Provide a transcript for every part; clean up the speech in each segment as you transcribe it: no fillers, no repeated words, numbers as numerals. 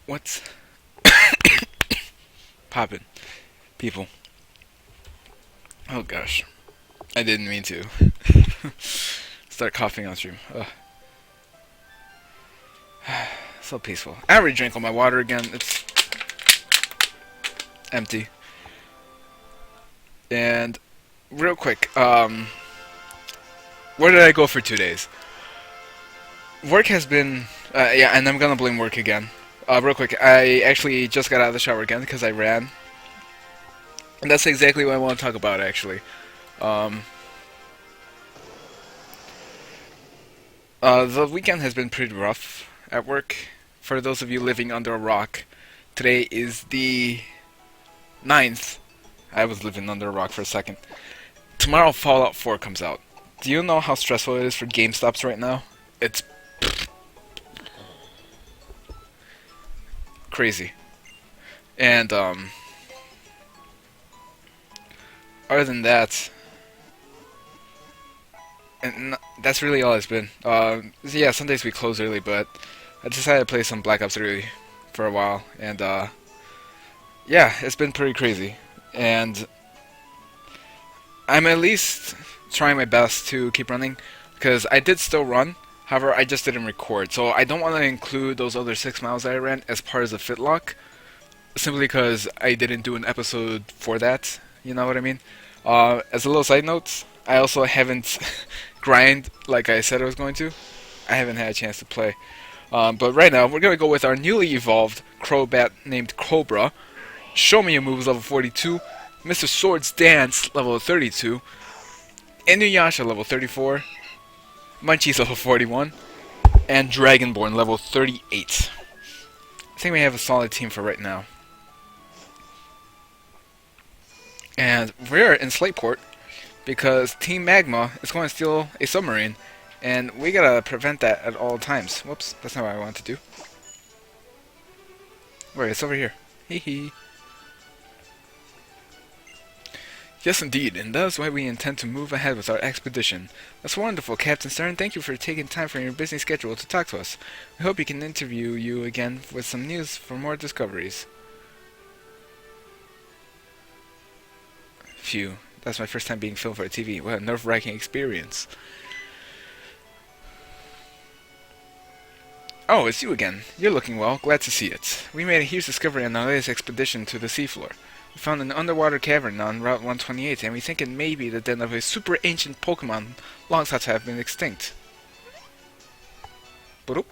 What's poppin', people? Oh gosh, I didn't mean to start coughing on stream. Ugh. So peaceful. I already drank all my water again. It's empty. And real quick, where did I go for 2 days? Work has been, yeah, and I'm gonna blame work again. Real quick, I actually just got out of the shower again because I ran. And that's exactly what I want to talk about, actually. Um, the weekend has been pretty rough at work. For those of you living under a rock, today is the 9th. I was living under a rock for a second. Tomorrow, Fallout 4 comes out. Do you know how stressful it is for GameStops right now? It's crazy. And, other than that, and that's really all it's been. Yeah, Sundays we close early, but I decided to play some Black Ops 3 for a while, and yeah, it's been pretty crazy. And I'm at least trying my best to keep running, because I did still run, however, I just didn't record. So I don't want to include those other 6 miles that I ran as part of the Fitlocke, simply because I didn't do an episode for that, you know what I mean? As a little side note, I also haven't grind like I said I was going to. I haven't had a chance to play. But right now, we're going to go with our newly evolved Crobat named Cobra. Show Me Your Moves level 42. Mr. Swords Dance level 32. Inuyasha level 34. Munchies level 41. And Dragonborn level 38. I think we have a solid team for right now. And we're in Slateport because Team Magma is going to steal a submarine, and we gotta prevent that at all times. Whoops, that's not what I want to do. Wait, it's over here. Hee hee. Yes, indeed, and that is why we intend to move ahead with our expedition. That's wonderful, Captain Stern. Thank you for taking time from your busy schedule to talk to us. We hope we can interview you again with some news for more discoveries. Phew, that's my first time being filmed for TV. What a nerve-wracking experience. Oh, it's you again. You're looking well. Glad to see it. We made a huge discovery on our latest expedition to the seafloor. We found an underwater cavern on Route 128, and we think it may be the den of a super ancient Pokémon long thought to have been extinct. Boop.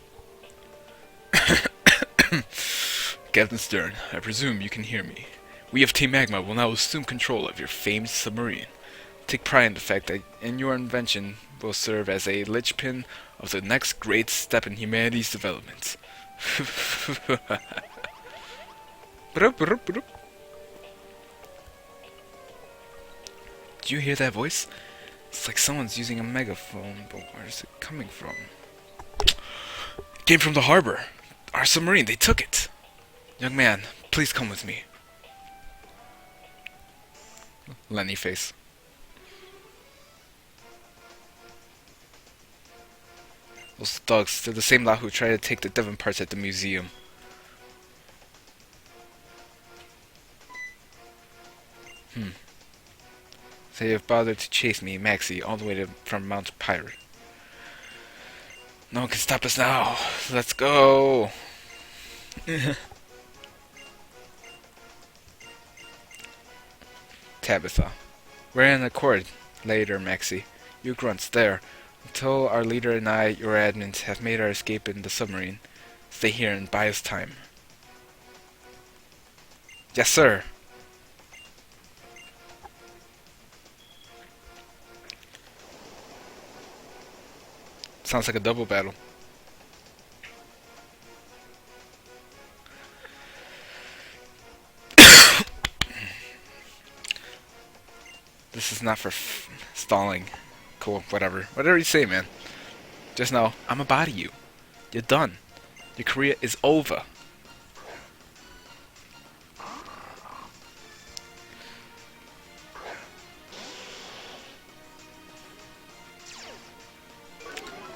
Captain Stern, I presume you can hear me. We of Team Magma will now assume control of your famed submarine. Take pride in the fact that your invention will serve as a linchpin of the next great step in humanity's development. Did you hear that voice? It's like someone's using a megaphone, but where is it coming from? It came from the harbor. Our submarine, they took it. Young man, please come with me. Lenny face. Those thugs, they're the same lot who tried to take the Devon parts at the museum. They have bothered to chase me, Maxie, all the way from Mount Pirate. No one can stop us now. Let's go. Tabitha. We're in accord later, Maxie. You grunts there. Until our leader and I, your admins, have made our escape in the submarine. Stay here and buy us time. Yes, sir. Sounds like a double battle. This is not for stalling. Cool, whatever. Whatever you say, man. Just know, I'ma body you. You're done. Your career is over.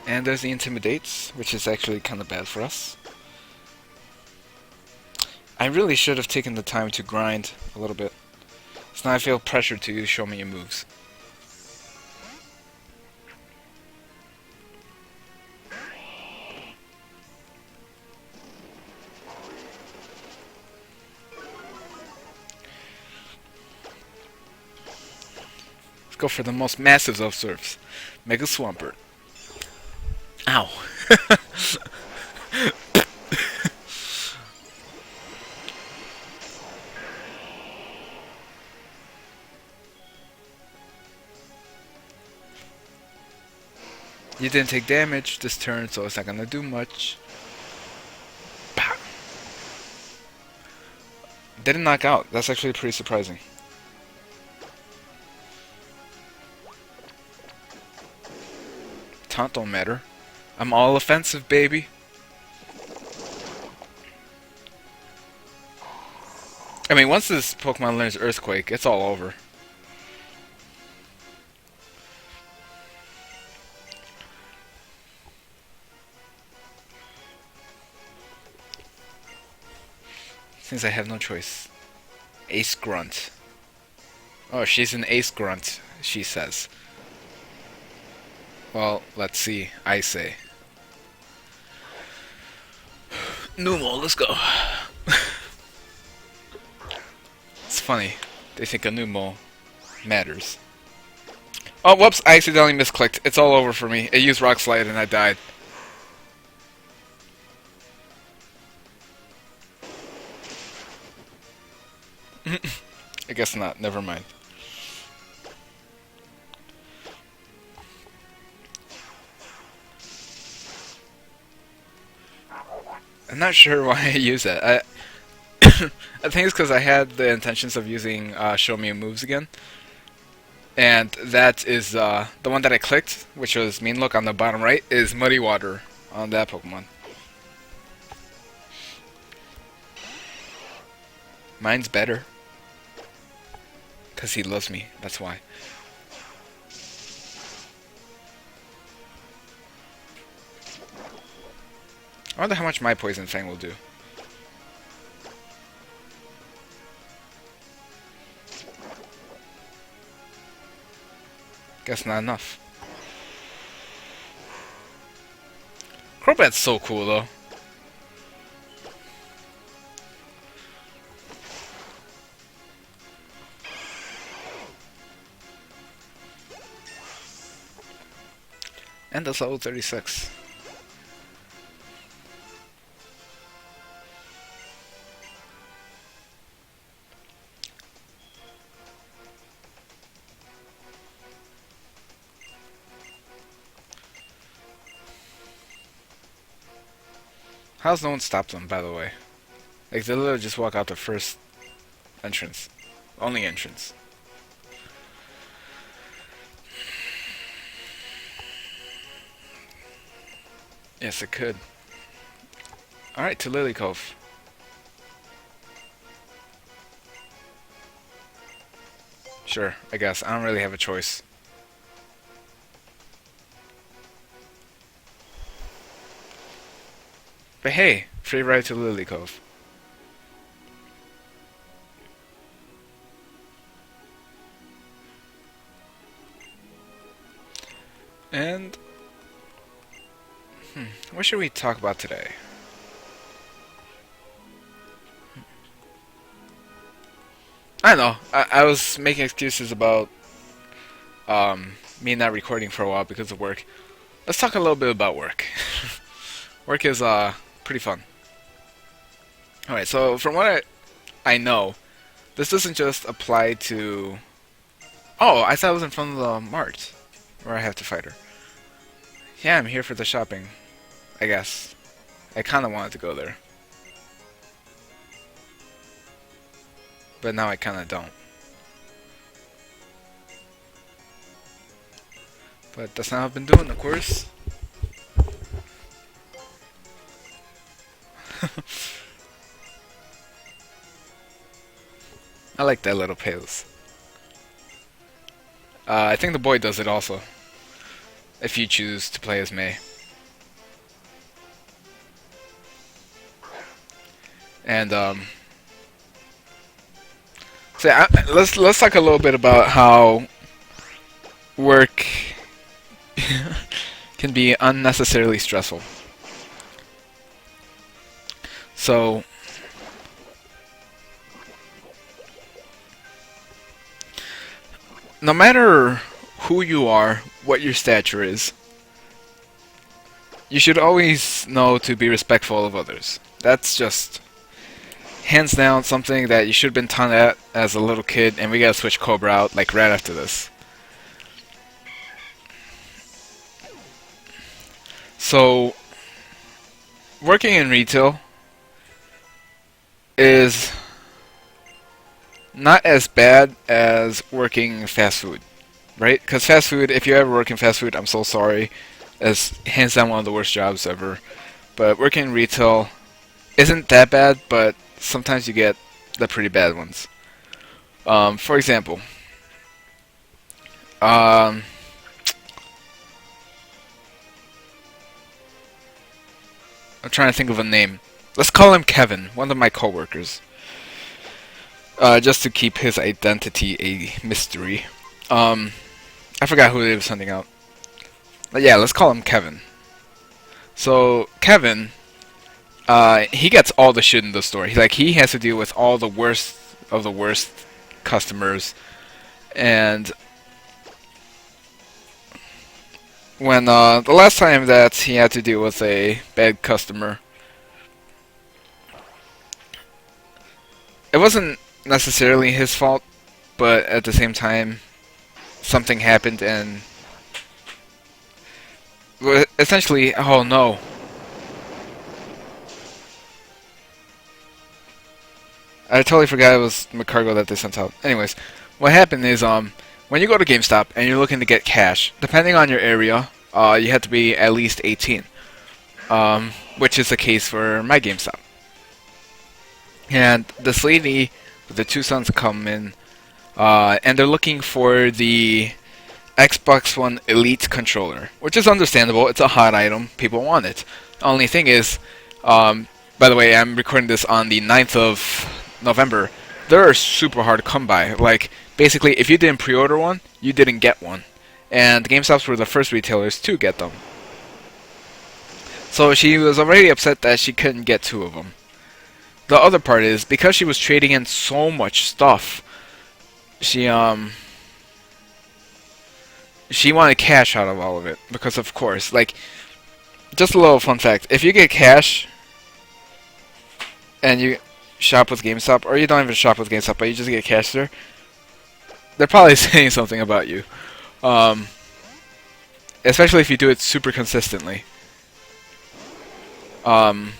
And there's the Intimidates, which is actually kind of bad for us. I really should have taken the time to grind a little bit. So now I feel pressure to show me your moves. Let's go for the most massive of surfs. Mega Swampert. Ow. You didn't take damage this turn, so it's not gonna do much. Pow. Didn't knock out. That's actually pretty surprising. Taunt don't matter. I'm all offensive, baby. I mean, once this Pokemon learns Earthquake, it's all over. Since I have no choice. Ace Grunt. Oh, she's an Ace Grunt, she says. Well, let's see, I say. Numo, let's go. It's funny. They think a Numo matters. Oh, whoops, I accidentally misclicked. It's all over for me. It used Rock Slide and I died. I guess not. Never mind. I'm not sure why I use that. I think it's because I had the intentions of using Show Me Your Moves again. And that is the one that I clicked, which was Meanlook on the bottom right, is Muddy Water on that Pokemon. Mine's better. Because he loves me, that's why. I wonder how much my Poison Fang will do. Guess not enough. Crobat's so cool though. And that's level 36. How's no one stopped them, by the way? Like, they literally just walk out the first entrance. Only entrance. Yes, it could. Alright, to Lily Cove. Sure, I guess. I don't really have a choice. But hey, free ride to Lily Cove. And what should we talk about today? I don't know. I was making excuses about me not recording for a while because of work. Let's talk a little bit about work. Work is pretty fun. Alright, so from what I know, this doesn't just apply to... Oh, I thought it was in front of the mart, where I have to fight her. Yeah, I'm here for the shopping, I guess. I kinda wanted to go there. But now I kinda don't. But that's not what I've been doing, of course. I like that little pose. I think the boy does it also. If you choose to play as May. And So let's talk a little bit about how work can be unnecessarily stressful. So no matter who you are, what your stature is, you should always know to be respectful of others. That's just hands down something that you should have been taught at as a little kid, and we gotta switch Cobra out like right after this. So, working in retail is not as bad as working fast food, right? Because fast food, if you ever work in fast food, I'm so sorry, is hands down one of the worst jobs ever. But working in retail isn't that bad, but sometimes you get the pretty bad ones. For example, um, I'm trying to think of a name. Let's call him Kevin, one of my coworkers. Just to keep his identity a mystery. I forgot who he was sending out. But yeah, let's call him Kevin. So Kevin, he gets all the shit in the store. He has to deal with all the worst of the worst customers, and when the last time that he had to deal with a bad customer, it wasn't necessarily his fault, but at the same time, something happened and essentially, oh no. I totally forgot it was McCargo that they sent out. Anyways, what happened is, when you go to GameStop and you're looking to get cash, depending on your area, you have to be at least 18. Which is the case for my GameStop. And this lady with the two sons come in, and they're looking for the Xbox One Elite controller, which is understandable. It's a hot item. People want it. The only thing is, by the way, I'm recording this on the 9th of November. They're super hard to come by. Like, basically, if you didn't pre-order one, you didn't get one. And GameStops were the first retailers to get them. So she was already upset that she couldn't get two of them. The other part is, because she was trading in so much stuff, she wanted cash out of all of it. Because, of course, like, just a little fun fact. If you get cash and you shop with GameStop, or you don't even shop with GameStop, but you just get cash there, they're probably saying something about you. Especially if you do it super consistently. So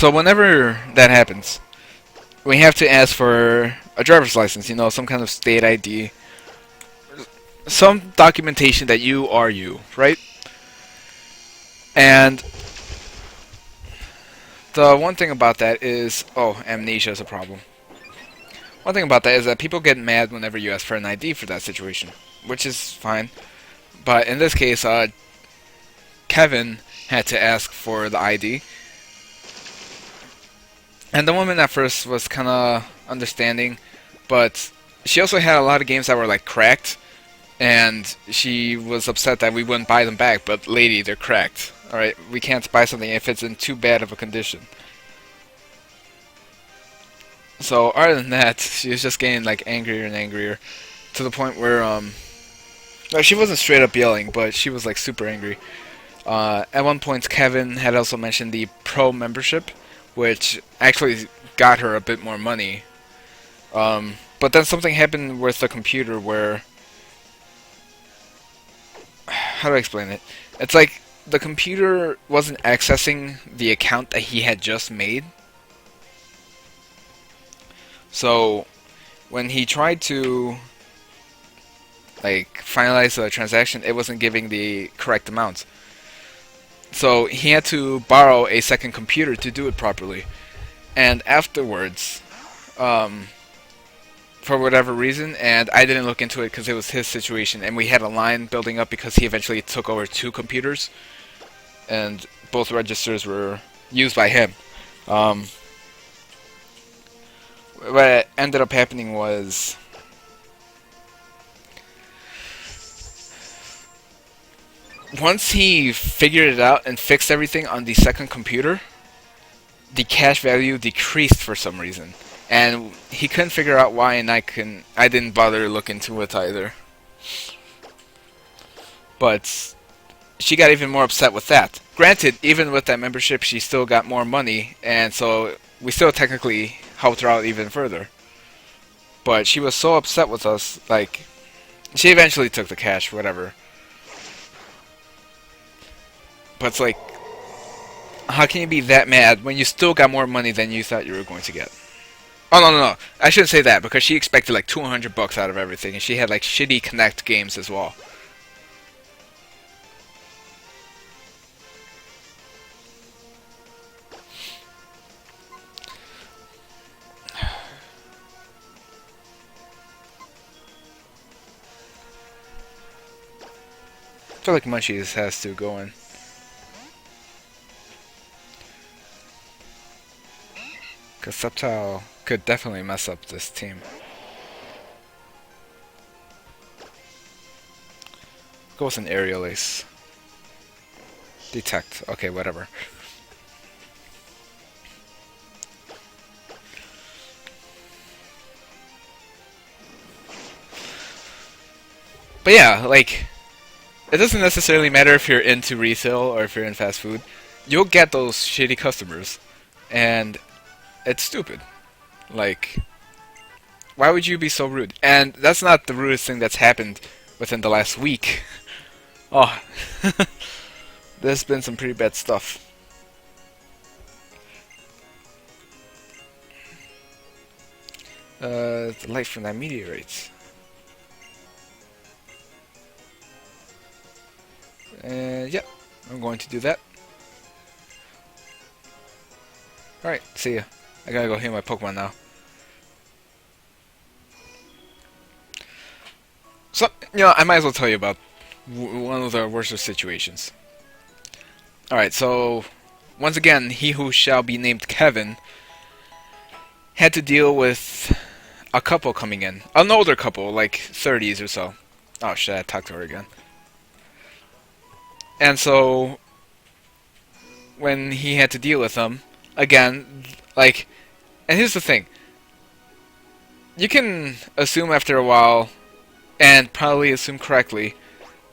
whenever that happens, we have to ask for a driver's license, you know, some kind of state ID, some documentation that you are you, right? And the one thing about that is, oh, amnesia is a problem. One thing about that is that people get mad whenever you ask for an ID for that situation, which is fine. But in this case, Kevin had to ask for the ID. And the woman at first was kind of understanding, but she also had a lot of games that were like cracked, and she was upset that we wouldn't buy them back. But lady, they're cracked. Alright, we can't buy something if it's in too bad of a condition. So other than that, she was just getting like angrier and angrier, to the point where like, she wasn't straight up yelling, but she was like super angry. At one point, Kevin had also mentioned the Pro membership, which actually got her a bit more money. But then something happened with the computer where, how do I explain it? It's like the computer wasn't accessing the account that he had just made. So when he tried to like finalize the transaction, it wasn't giving the correct amount. So he had to borrow a second computer to do it properly. And afterwards, for whatever reason, and I didn't look into it because it was his situation, and we had a line building up because he eventually took over two computers, and both registers were used by him. what ended up happening was once he figured it out and fixed everything on the second computer, the cash value decreased for some reason, and he couldn't figure out why, and I didn't bother to look into it either. But she got even more upset with that. Granted, even with that membership, she still got more money, and so we still technically helped her out even further. But she was so upset with us, like, she eventually took the cash, whatever. But it's like, how can you be that mad when you still got more money than you thought you were going to get? Oh, no. I shouldn't say that, because she expected like 200 bucks out of everything, and she had like shitty Connect games as well. I feel like Munchies has to go in. Because Subtile could definitely mess up this team. Go with an Aerial Ace. Detect. Okay, whatever. But yeah, like, it doesn't necessarily matter if you're into retail or if you're in fast food. You'll get those shitty customers. And it's stupid. Like, why would you be so rude? And that's not the rudest thing that's happened within the last week. Oh, there's been some pretty bad stuff. The light from that meteorite. Yeah, I'm going to do that. Alright, see ya. I gotta go heal my Pokemon now. So, I might as well tell you about one of the worst of situations. Alright, so, once again, he who shall be named Kevin had to deal with a couple coming in. An older couple, like 30s or so. Oh shit, I talked to her again. And so, when he had to deal with them, again, like, and here's the thing. You can assume after a while, and probably assume correctly,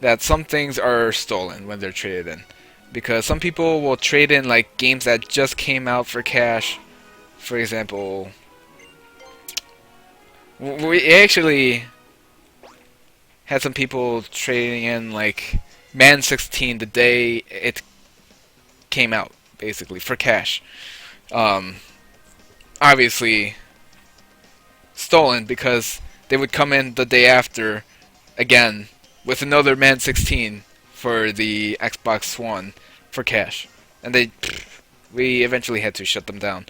that some things are stolen when they're traded in. Because some people will trade in, like, games that just came out for cash. For example, we actually had some people trading in, like, Man 16 the day it came out, basically, for cash. Obviously stolen because they would come in the day after again with another Man 16 for the Xbox One for cash, and we eventually had to shut them down.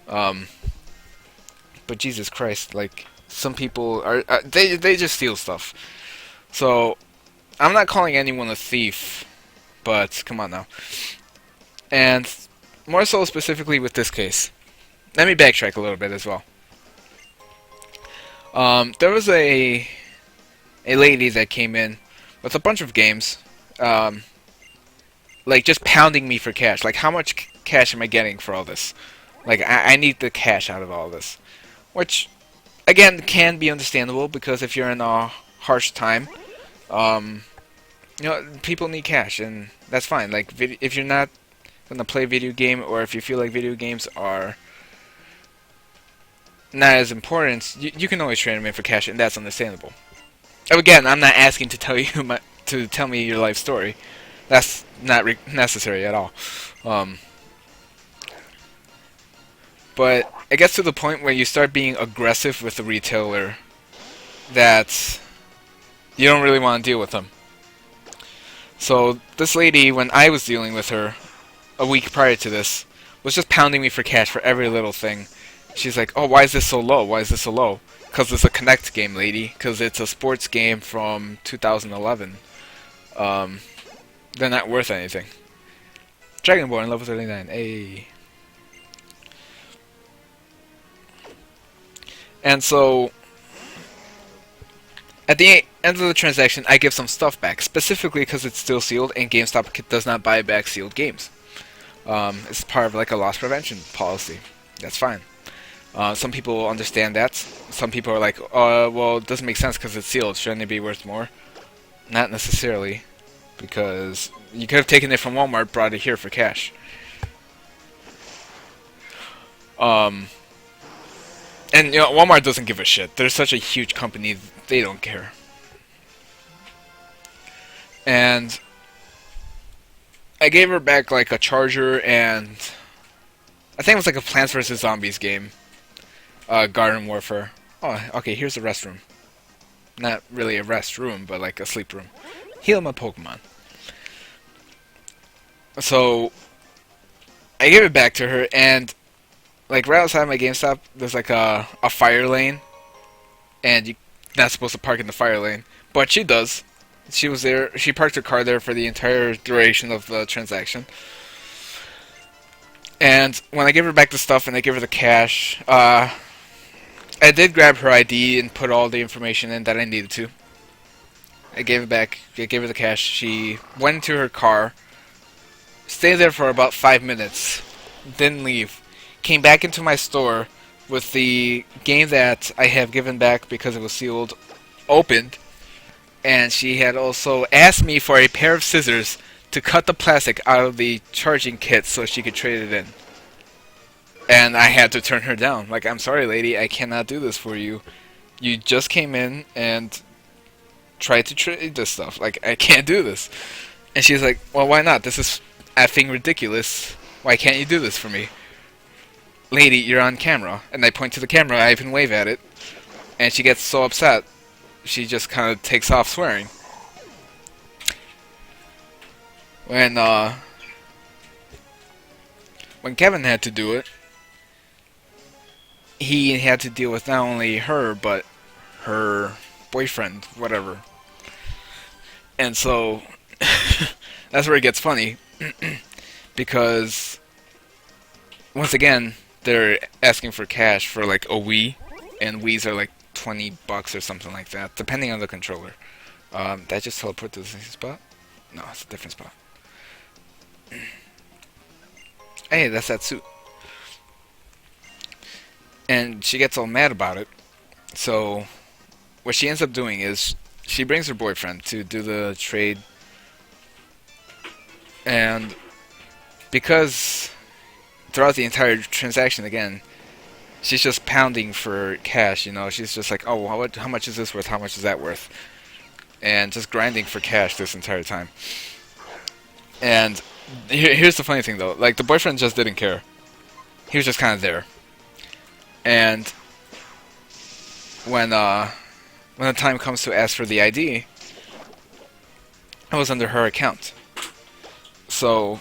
But Jesus Christ, like, some people are they just steal stuff. So I'm not calling anyone a thief, but come on now. And more so specifically with this case. Let me backtrack a little bit as well. There was a lady that came in with a bunch of games, like just pounding me for cash. Like, how much cash am I getting for all this? Like, I need the cash out of all this. Which, again, can be understandable because if you're in a harsh time, people need cash, and that's fine. Like, if you're not gonna play a video game, or if you feel like video games are not as important, you can always trade them in for cash, and that's understandable. Again, I'm not asking to tell you to tell me your life story. That's not necessary at all. But it gets to the point where you start being aggressive with the retailer that you don't really want to deal with them. So this lady, when I was dealing with her a week prior to this, was just pounding me for cash for every little thing. She's like, oh, why is this so low? Why is this so low? Because it's a Connect game, lady. Because it's a sports game from 2011. They're not worth anything. Dragonborn, level 39. Hey. And so at the end of the transaction, I give some stuff back, specifically because it's still sealed, and GameStop does not buy back sealed games. It's part of like a loss prevention policy. That's fine. Some people understand that. Some people are like, well, it doesn't make sense because it's sealed. Shouldn't it be worth more? Not necessarily, because you could have taken it from Walmart, brought it here for cash. And Walmart doesn't give a shit. They're such a huge company, they don't care. And I gave her back like a charger and I think it was like a Plants vs Zombies game, Garden Warfare. Oh, okay. Here's a restroom. Not really a restroom, but like a sleep room. Heal my Pokemon. So I gave it back to her, and like right outside my GameStop, there's like a fire lane, and you're not supposed to park in the fire lane, but she does. She was there. She parked her car there for the entire duration of the transaction. And when I gave her back the stuff and I gave her the cash, I did grab her ID and put all the information in that I needed to. I gave it back. I gave her the cash. She went into her car, stayed there for about 5 minutes, didn't leave. Came back into my store with the game that I have given back because it was sealed, opened, and she had also asked me for a pair of scissors to cut the plastic out of the charging kit so she could trade it in. And I had to turn her down. Like, I'm sorry, lady, I cannot do this for you. You just came in and tried to trade this stuff. Like, I can't do this. And she's like, well, why not? This is effing ridiculous. Why can't you do this for me? Lady, you're on camera. And I point to the camera, I even wave at it. And she gets so upset, she just kind of takes off swearing. When Kevin had to do it, he had to deal with not only her, but her boyfriend, whatever. And so, that's where it gets funny. Because, once again, they're asking for cash for like a Wii, and Wiis are like $20 or something like that, depending on the controller. Did I just teleport to the same spot? No, it's a different spot. Hey, that's that suit. And she gets all mad about it. So, what she ends up doing is, she brings her boyfriend to do the trade. And, because throughout the entire transaction, again, she's just pounding for cash, you know. She's just like, oh, how much is this worth? How much is that worth? And just grinding for cash this entire time. And here's the funny thing, though. Like, the boyfriend just didn't care. He was just kind of there. And when the time comes to ask for the ID, it was under her account. So,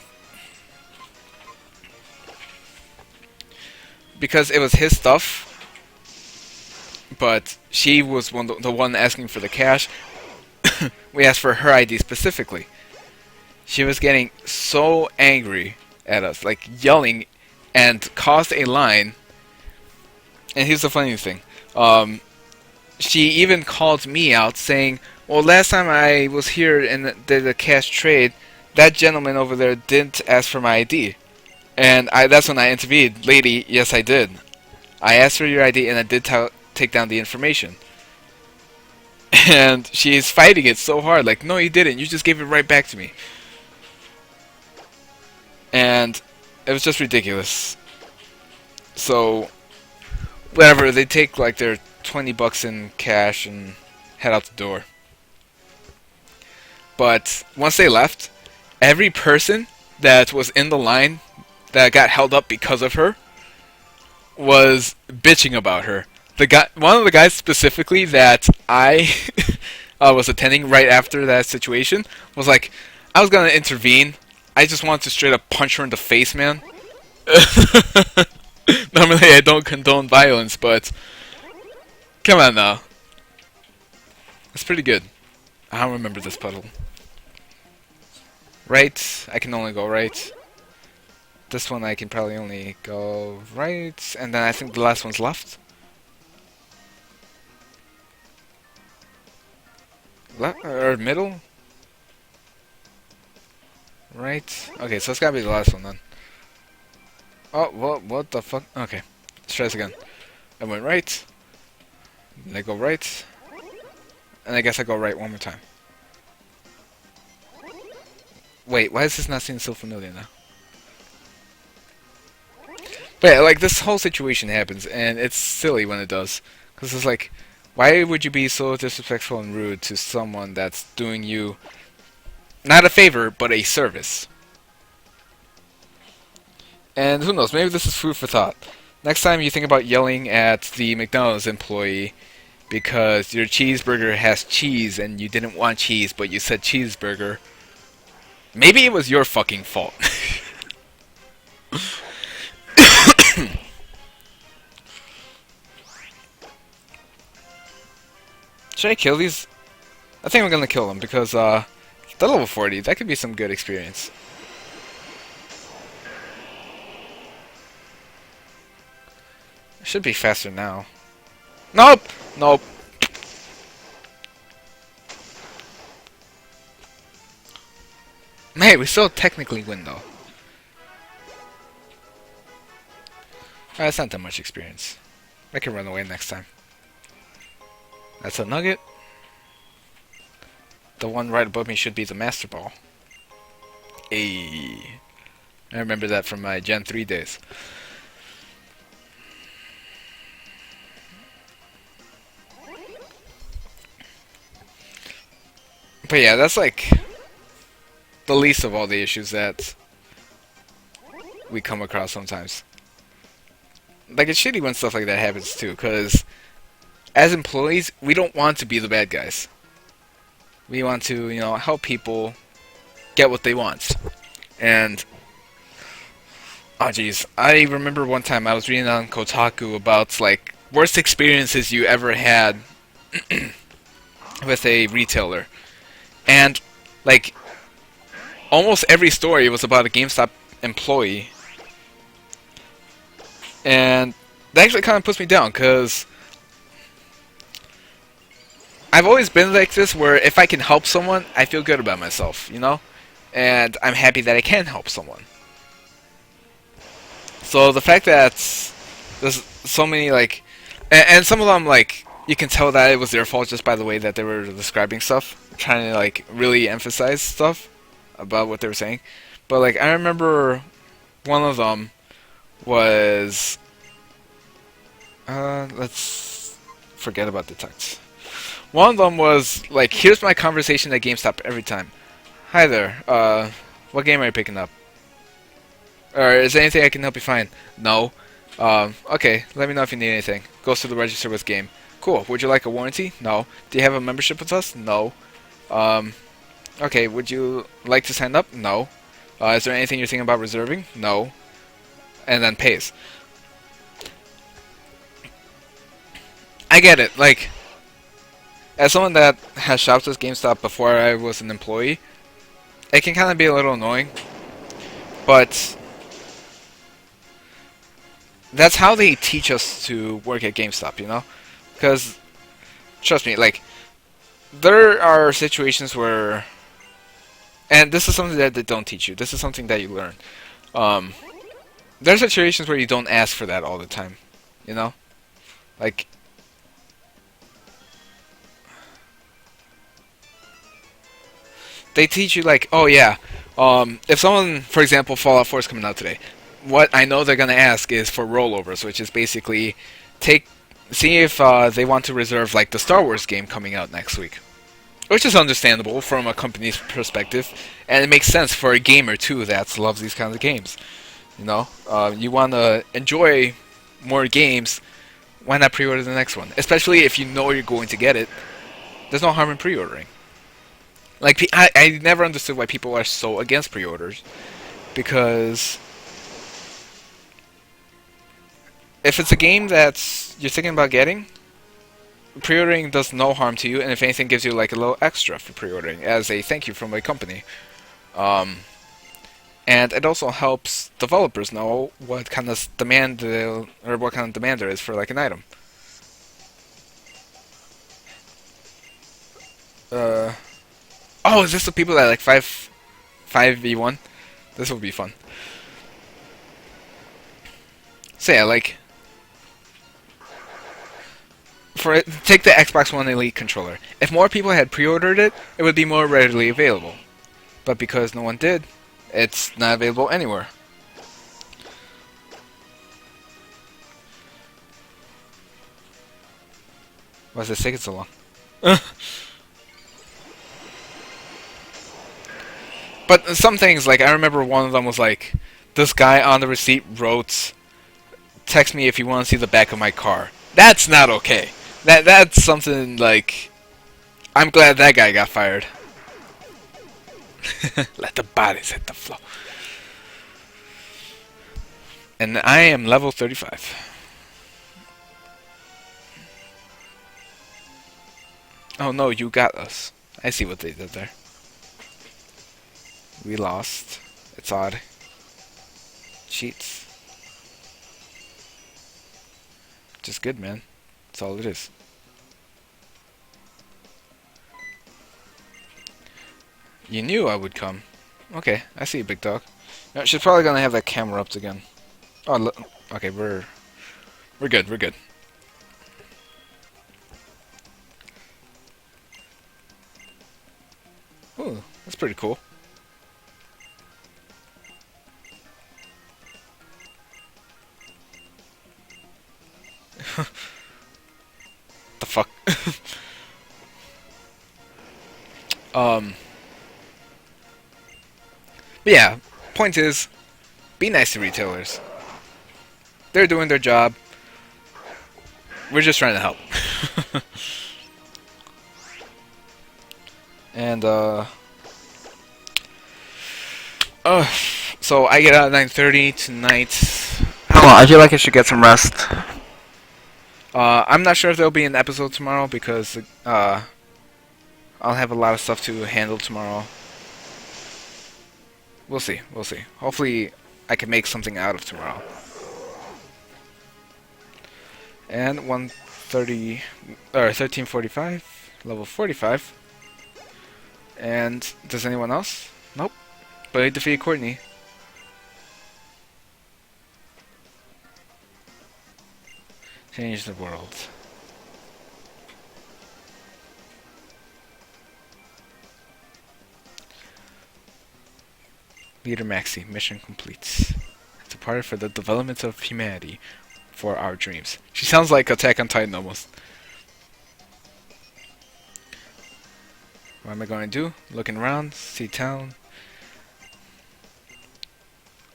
because it was his stuff, but she was the one asking for the cash, we asked for her ID specifically. She was getting so angry at us, like yelling, and caused a line. And here's the funny thing. She even called me out saying, well, last time I was here and did a cash trade, that gentleman over there didn't ask for my ID. And that's when I intervened. Lady, yes I did. I asked for your ID and I did take down the information. And she's fighting it so hard, like, no you didn't, you just gave it right back to me. And it was just ridiculous. So, whatever, they take like their $20 in cash and head out the door. But once they left, every person that was in the line that got held up because of her was bitching about her. One of the guys specifically that I was attending right after that situation was like, I was gonna intervene. I just wanted to straight up punch her in the face, man. Normally I don't condone violence, but come on now. It's pretty good. I don't remember this puddle. Right, I can only go right. This one I can probably only go right, and then I think the last one's left. Left or middle? Right? Okay, so it's gotta be the last one then. Oh, what the fuck? Okay. Let's try this again. I went right, then I go right, and I guess I go right one more time. Wait, why does this not seem so familiar now? But yeah, like, this whole situation happens, and it's silly when it does. Because it's like, why would you be so disrespectful and rude to someone that's doing you, not a favor, but a service? And who knows, maybe this is food for thought. Next time you think about yelling at the McDonald's employee because your cheeseburger has cheese and you didn't want cheese, but you said cheeseburger, maybe it was your fucking fault. Should I kill these? I think I'm gonna kill them because they're level 40. That could be some good experience. It should be faster now. Nope! Nope. Hey, we still technically win though. That's not that much experience. I can run away next time. That's a nugget. The one right above me should be the Master Ball. Ayy. I remember that from my Gen 3 days. But yeah, that's like the least of all the issues that we come across sometimes. Like, it's shitty when stuff like that happens too, because as employees, we don't want to be the bad guys. We want to, you know, help people get what they want. And, oh jeez, I remember one time I was reading on Kotaku about, like, worst experiences you ever had with a retailer. And, like, almost every story was about a GameStop employee. And that actually kind of puts me down, because I've always been like this, where if I can help someone, I feel good about myself, you know? And I'm happy that I can help someone. So the fact that there's so many, like... And some of them, like, you can tell that it was their fault just by the way that they were describing stuff. Trying to, like, really emphasize stuff about what they were saying. But, like, I remember one of them was... let's forget about the text. One of them was, like, here's my conversation at GameStop every time. Hi there, what game are you picking up? Or is there anything I can help you find? No. Okay, let me know if you need anything. Goes to the register with game. Cool, would you like a warranty? No. Do you have a membership with us? No. Okay, would you like to sign up? No. Is there anything you're thinking about reserving? No. And then pays. I get it, like... As someone that has shopped with GameStop before I was an employee, it can kind of be a little annoying, but that's how they teach us to work at GameStop, you know? Because, trust me, like, there are situations where, and this is something that they don't teach you, this is something that you learn. There are situations where you don't ask for that all the time, you know? Like, they teach you, like, oh yeah, if someone, for example, Fallout 4 is coming out today, what I know they're gonna ask is for rollovers, which is basically see if they want to reserve, like, the Star Wars game coming out next week, which is understandable from a company's perspective, and it makes sense for a gamer too that loves these kinds of games. You know, you want to enjoy more games. Why not pre-order the next one? Especially if you know you're going to get it. There's no harm in pre-ordering. Like, I never understood why people are so against pre-orders, because if it's a game that you're thinking about getting, pre-ordering does no harm to you, and if anything gives you like a little extra for pre-ordering as a thank you from a company. And it also helps developers know what kind of demand or what kind of demand there is for like an item. Uh, oh, is this the people that like 5v1? This will be fun. So yeah, like take the Xbox One Elite controller. If more people had pre-ordered it, it would be more readily available. But because no one did, it's not available anywhere. Why is this taking so long? But some things, like I remember one of them was like, this guy on the receipt wrote, "Text me if you want to see the back of my car." That's not okay. That's something like, I'm glad that guy got fired. Let the bodies hit the floor. And I am level 35. Oh no, you got us. I see what they did there. We lost. It's odd. Cheats. Just good, man. That's all it is. You knew I would come. Okay, I see you, big dog. No, she's probably gonna have that camera up again. Oh, look. Okay, we're good. We're good. Ooh, that's pretty cool. The fuck? um. But yeah, point is, be nice to retailers. They're doing their job. We're just trying to help. And so I get out at 9:30 tonight. I don't know, I feel like I should get some rest. I'm not sure if there'll be an episode tomorrow because I'll have a lot of stuff to handle tomorrow. We'll see. We'll see. Hopefully, I can make something out of tomorrow. And 1:30 or 13:45, level 45. And does anyone else? Nope. But I defeated Courtney. Change the world. Leader Maxi, mission complete. Departed for the development of humanity for our dreams. She sounds like Attack on Titan almost. What am I going to do? Looking around, see town.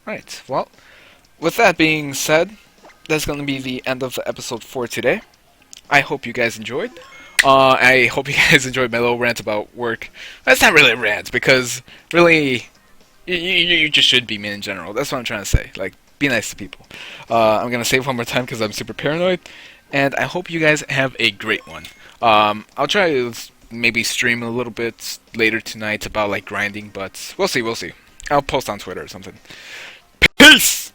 Right, well, with that being said, that's going to be the end of the episode for today. I hope you guys enjoyed. I hope you guys enjoyed my little rant about work. That's not really a rant, because really, you just should be mean in general. That's what I'm trying to say. Like, be nice to people. I'm going to say it one more time because I'm super paranoid. And I hope you guys have a great one. I'll try to maybe stream a little bit later tonight about like grinding, but we'll see, we'll see. I'll post on Twitter or something. Peace!